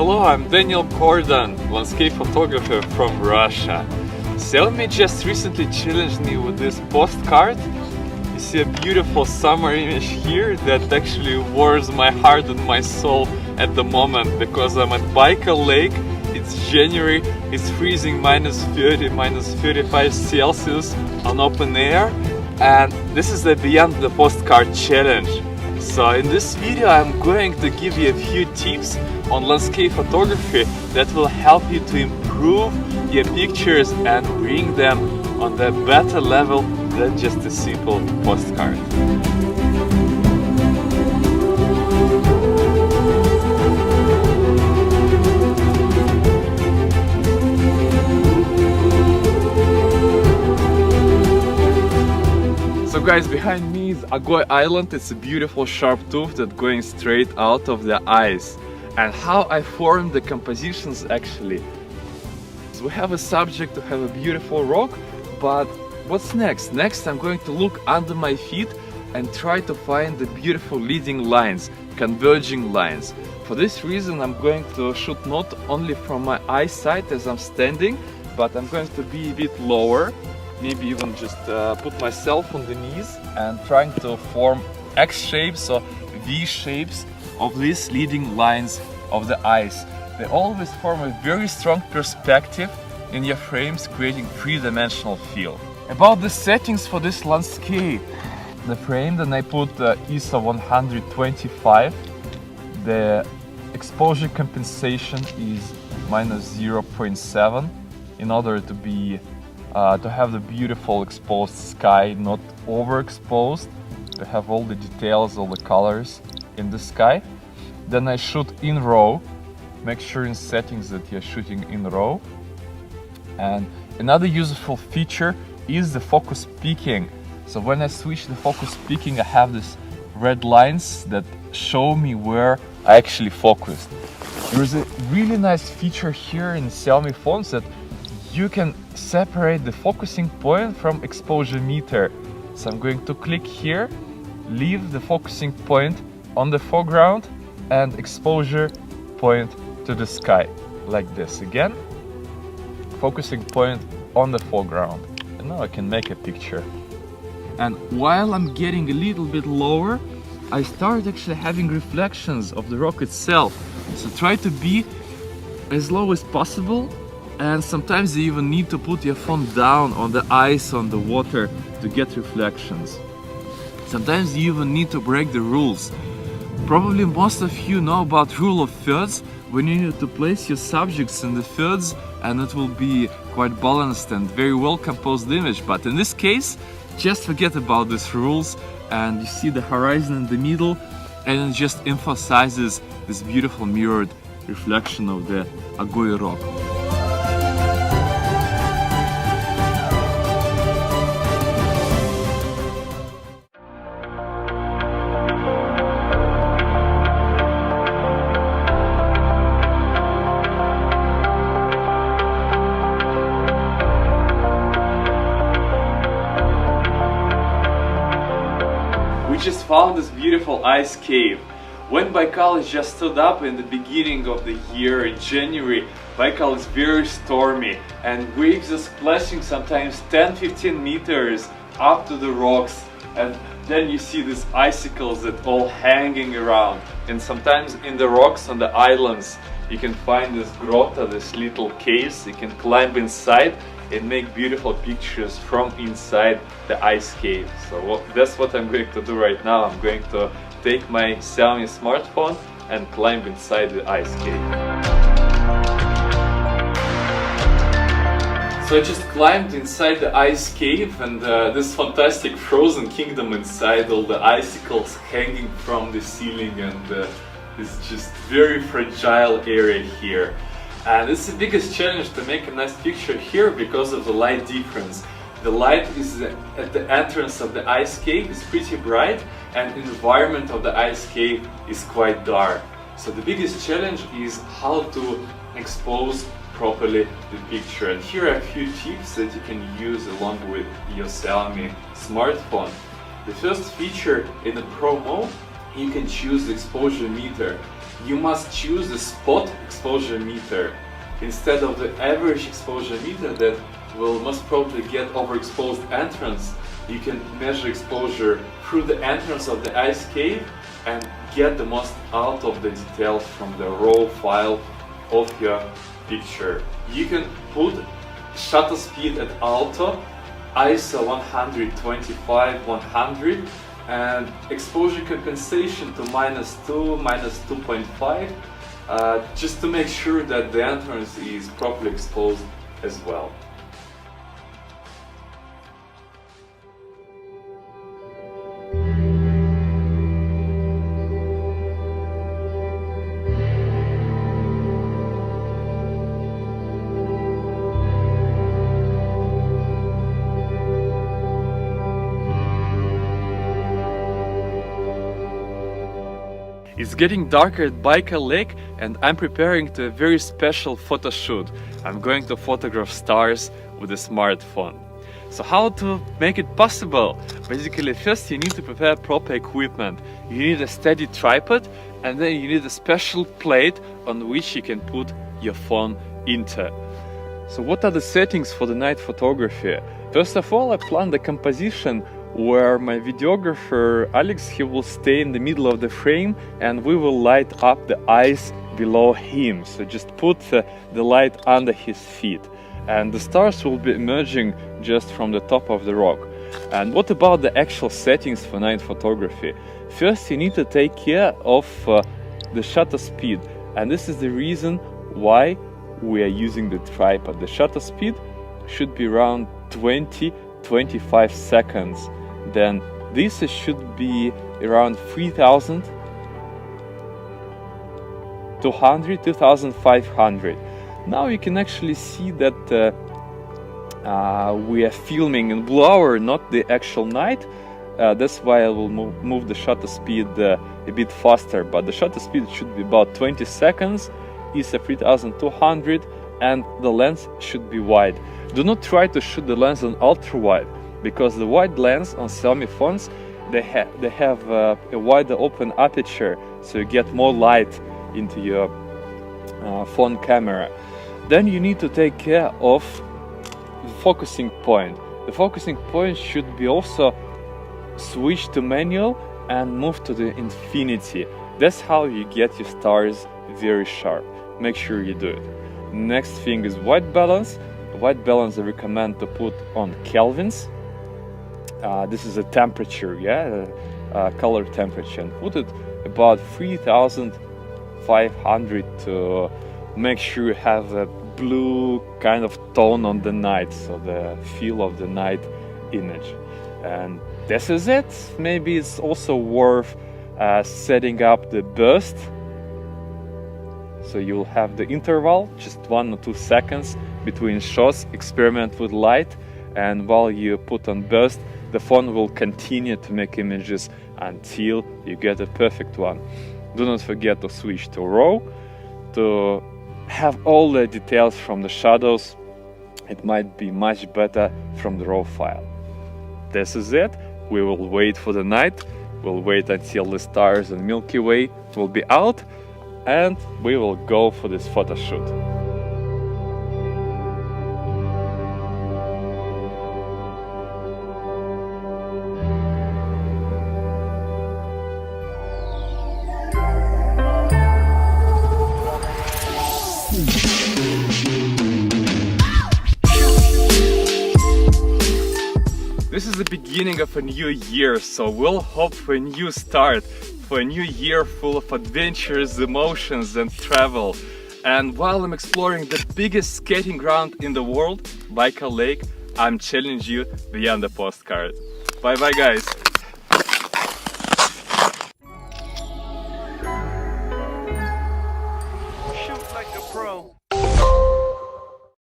Hello, I'm Daniel Kordan, landscape photographer from Russia. Xiaomi just recently challenged me with this postcard. You see a beautiful summer image here that actually warms my heart and my soul at the moment, because I'm at Baikal Lake. It's January, it's freezing -30, -35 Celsius on open air, and this is the Beyond the Postcard challenge. So in this video I'm going to give you a few tips on landscape photography that will help you to improve your pictures and bring them on the better level than just a simple postcard. So guys, behind me is Agoy Island. It's a beautiful sharp tooth that's going straight out of the ice. And how I formed the compositions actually. So we have a subject to have a beautiful rock, but what's next? Next I'm going to look under my feet and try to find the beautiful leading lines, converging lines. For this reason I'm going to shoot not only from my eyesight as I'm standing, but I'm going to be a bit lower. Maybe even just put myself on the knees and trying to form X shapes or V shapes of these leading lines of the ice. They always form a very strong perspective in your frames, creating three-dimensional feel. About the settings for this landscape, the frame, then I put ISO 125. The exposure compensation is -0.7 in order to be to have the beautiful exposed sky, not overexposed, to have all the details, all the colors in the sky. Then I shoot in RAW, make sure in settings that you're shooting in RAW. And another useful feature is the focus peaking. So when I switch the focus peaking, I have these red lines that show me where I actually focused. There is a really nice feature here in Xiaomi phones that you can separate the focusing point from exposure meter. So I'm going to click here, leave the focusing point on the foreground and exposure point to the sky, like this. Again, focusing point on the foreground. And now I can make a picture. And while I'm getting a little bit lower, I start actually having reflections of the rock itself. So try to be as low as possible. And sometimes you even need to put your phone down on the ice, on the water, to get reflections. Sometimes you even need to break the rules. Probably most of you know about rule of thirds, when you need to place your subjects in the thirds and it will be quite balanced and very well composed image. But in this case, just forget about these rules and you see the horizon in the middle, and it just emphasizes this beautiful mirrored reflection of the Agoy rock. We just found this beautiful ice cave. When Baikal just stood up in the beginning of the year in January, Baikal is very stormy and waves are splashing sometimes 10-15 meters up to the rocks, and then you see these icicles that all hanging around, and sometimes in the rocks on the islands you can find this grotto, this little caves. You can climb inside and make beautiful pictures from inside the ice cave. So that's what I'm going to do right now. I'm going to take my Xiaomi smartphone and climb inside the ice cave. So I just climbed inside the ice cave, and this fantastic frozen kingdom inside, all the icicles hanging from the ceiling, and this just very fragile area here. And it's the biggest challenge to make a nice picture here because of the light difference. The light is at the entrance of the ice cave is pretty bright, and the environment of the ice cave is quite dark. So the biggest challenge is how to expose properly the picture. And here are a few tips that you can use along with your Xiaomi smartphone. The first feature in the Pro mode, you can choose the exposure meter. you must choose the spot exposure meter instead of the average exposure meter that will most probably get overexposed entrance. You can measure exposure through the entrance of the ice cave and get the most out of the details from the raw file of your picture. You can put shutter speed at auto, ISO 125, 100, and exposure compensation to -2, -2.5, just to make sure that the entrance is properly exposed as well. It's getting darker at Baikal Lake and I'm preparing to a very special photo shoot. I'm going to photograph stars with a smartphone. So how to make it possible? Basically, first you need to prepare proper equipment. You need a steady tripod and then you need a special plate on which you can put your phone into. So what are the settings for the night photography? First of all, I plan the composition where my videographer Alex, he will stay in the middle of the frame and we will light up the ice below him. So just put the light under his feet and the stars will be emerging just from the top of the rock. And what about the actual settings for night photography? First, you need to take care of the shutter speed, and this is the reason why we are using the tripod. The shutter speed should be around 20-25 seconds. Then this should be around 3,200, 2,500. Now you can actually see that we are filming in blue hour, not the actual night. That's why I will move the shutter speed a bit faster, but the shutter speed should be about 20 seconds. It's a 3,200 and the lens should be wide. Do not try to shoot the lens on ultra wide, because the wide lens on Xiaomi phones, they have a wider open aperture, so you get more light into your phone camera. Then you need to take care of the focusing point. The focusing point should be also switched to manual and move to the infinity. That's how you get your stars very sharp. Make sure you do it. Next thing is white balance. White balance I recommend to put on kelvins. This is a temperature, color temperature, and put it about 3,500 to make sure you have a blue kind of tone on the night, so the feel of the night image. And this is it. Maybe it's also worth setting up the burst, so you'll have the interval, just 1 or 2 seconds between shots. Experiment with light, and while you put on burst, the phone will continue to make images until you get a perfect one. Do not forget to switch to RAW to have all the details from the shadows. It might be much better from the RAW file. This is it. We will wait for the night. We'll wait until the stars and Milky Way will be out, and we will go for this photo shoot. This is the beginning of a new year, so we'll hope for a new start, for a new year full of adventures, emotions and travel. And while I'm exploring the biggest skating ground in the world, Baikal Lake, I'm challenging you beyond the postcard. Bye bye guys!